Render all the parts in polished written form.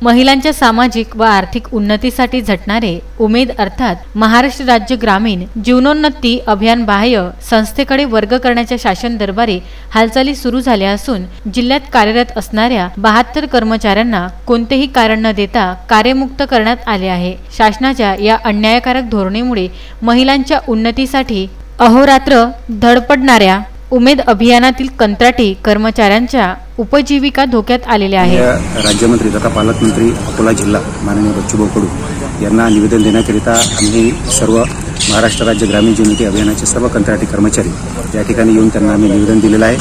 महिलांच्या सामाजिक व आर्थिक उन्नतीसाठी झटणारे उमेद अर्थात महाराष्ट्र राज्य ग्रामीण जीवनोन्नती अभियान बाह्य संस्थेकडे वर्ग करण्याच्या शासन दरबारी हालचाली सुरू झाल्या असून जिल्ह्यात कार्यरत असणाऱ्या 72 कर्मचाऱ्यांना कोणतेही कारण न देता कार्यमुक्त करण्यात आले आहे। शासनाच्या या अन्यायकारक धोरणेमुळे महिलांच्या उन्नतीसाठी अहोरात्र धडपडणाऱ्या उमेद अभियानातील कंत्राटी कर्मचाऱ्यांच्या उपजीविका धोक्यात आलेल्या आहे। राज्यमंत्री तथा पालकमंत्री अकोला जिल्हा माननीय बच्चूभाऊ कडू यांना निवेदन देण्याकरिता आम्ही सर्व महाराष्ट्र राज्य ग्रामीण जीवनोन्नती अभियानाचे सर्व कंत्राटी कर्मचारी या ठिकाणी येऊन त्यांना आम्ही निवेदन दिलेलं आहे।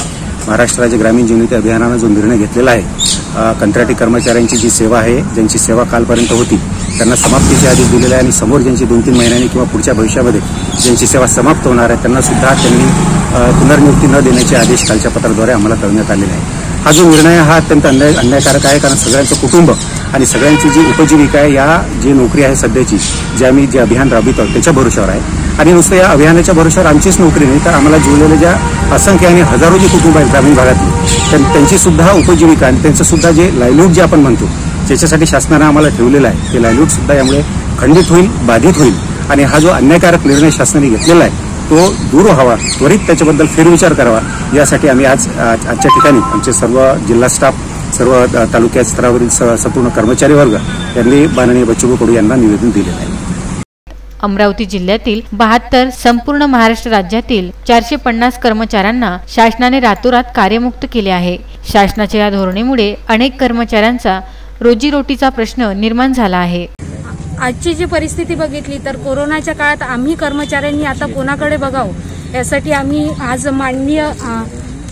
महाराष्ट्र राज्य ग्रामीण जीवनोन्नती अभियानाने जो निर्णय घेतलेला आहे, कंत्राटी कर्मचाऱ्यांची जी सेवा आहे, ज्यांची सेवा कालपर्यंत होती त्यांना समाप्तीचे आदेश दिलेले आहे आणि समोर ज्यांची 2-3 महिन्यांनी किंवा पुढच्या भविष्यामध्ये ज्यांची सेवा समाप्त होणार आहे त्यांना सुद्धा त्यांनी पुनर्नियुक्ती न देण्याचे आदेश कालच्या पत्राद्वारे आम्हाला कळवण्यात आलेले आहे। हा जो निर्णय हा अत्यंत अन्यायकारक आहे, कारण सगळ्यांचं कुटुंब आणि सगळ्यांची जी उपजीविका आहे, या जी नोकरी आहे सध्याची जे आम्ही जे अभियान राबवितो त्याच्या भरोशावर आहे। आणि नुसतं या अभियानाच्या भरोशावर आमचीच नोकरी नाही तर आम्हाला जुळलेल्या ज्या असंख्य आणि हजारो जी कुटुंब आहेत ग्रामीण भागातली त्यांची सुद्धा उपजीविका आणि त्यांचं सुद्धा जे लाईव्हलीहूड जे आपण म्हणतो ज्याच्यासाठी शासनाने आम्हाला ठेवलेलं आहे ते लाईव्हलीहूड सुद्धा यामुळे खंडित होईल, बाधित होईल। आणि हा जो अन्यायकारक निर्णय शासनाने घेतलेला आहे तो दूर व्हावा, त्वरित त्याच्याबद्दल फेरविचार करावा, यासाठी आम्ही आजच्या ठिकाणी आमचे सर्व जिल्हा स्टाफ, सर्व तालुक्या स्तरावरील संपूर्ण कर्मचारी वर्ग यांनी माननीय बच्चूभाऊ कडू यांना निवेदन दिलेलं आहे। अमरावती जिल्ह्यातील 72 संपूर्ण महाराष्ट्र राज्यातील 450 कर्मचाऱ्यांना शासनाने रातोरात कार्यमुक्त केले आहे। शासनाच्या या धोरणेमुळे अनेक कर्मचाऱ्यांचा रोजीरोटीचा प्रश्न निर्माण झाला आहे। आजची जी परिस्थिती बघितली तर कोरोनाच्या काळात आम्ही कर्मचाऱ्यांनी आता कोणाकडे बघावं यासाठी आम्ही आज माननीय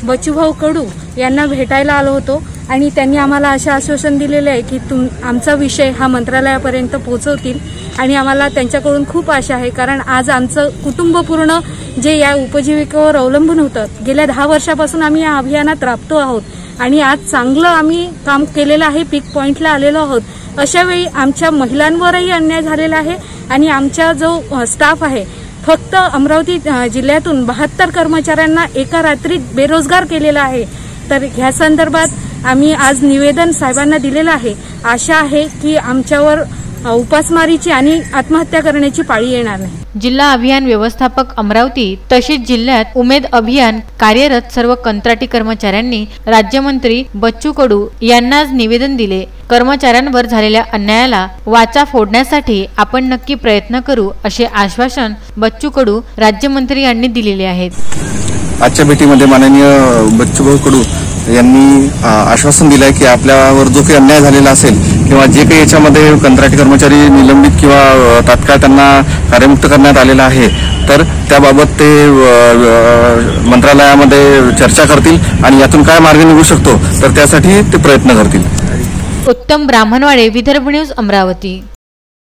बच्चूभाऊ कडू यांना भेटायला आलो होतो आणि त्यांनी आम्हाला असे आश्वासन दिलेले आहे की आमचा विषय हा मंत्रालयापर्यंत पोहोचवतील आणि आम्हाला त्यांच्याकडून खूप आशा आहे, कारण आज आमचं कुटुंब पूर्ण जे या उपजीविकेवर अवलंबून होतं गेल्या 10 वर्षापासून आम्ही या अभियानात राबतो आहोत आणि आज चांगलं आम्ही काम केलेलं आहे, पीक पॉइंटला आलेलो आहोत। अशा वेळी आमच्या महिलांवरही अन्याय झालेला आहे आणि आमचा जो स्टाफ आहे फक्त अमरावती जिल्ह्यातून 72 कर्मचाऱ्यांना एका रात्रीत बेरोजगार केलेला आहे। तर ह्या संदर्भात आम्ही आज निवेदन साहेबांना दिलेलं आहे। आशा आहे की आमच्यावर उपासमारीची आणि आत्महत्या करण्याची पाळी येणार नाही। जिल्हा अभियान व्यवस्थापक अमरावती तसेच जिल्ह्यात उमेद अभियान कार्यरत सर्व कंत्राटी कर्मचाऱ्यांनी राज्यमंत्री बच्चू कडू यांना निवेदन दिले। कर्मचाऱ्यांवर झालेल्या अन्यायाला वाचा फोडण्यासाठी आपण नक्की प्रयत्न करू असे आश्वासन बच्चू कडू राज्यमंत्री यांनी दिलेले आहेत। आजच्या भेटीमध्ये माननीय बच्चूभाऊ कडू यांनी आश्वासन दिलं आहे की आपल्यावर जो काही अन्याय झालेला असेल किंवा जे काही याच्यामध्ये कंत्राटी कर्मचारी निलंबित किंवा तात्काळ त्यांना कार्यमुक्त करण्यात आलेला आहे तर त्याबाबत ते मंत्रालयामध्ये चर्चा करतील आणि यातून काय मार्ग निघू शकतो तर त्यासाठी ते प्रयत्न करतील। उत्तम ब्राह्मणवाडे, विदर्भ न्यूज, अमरावती।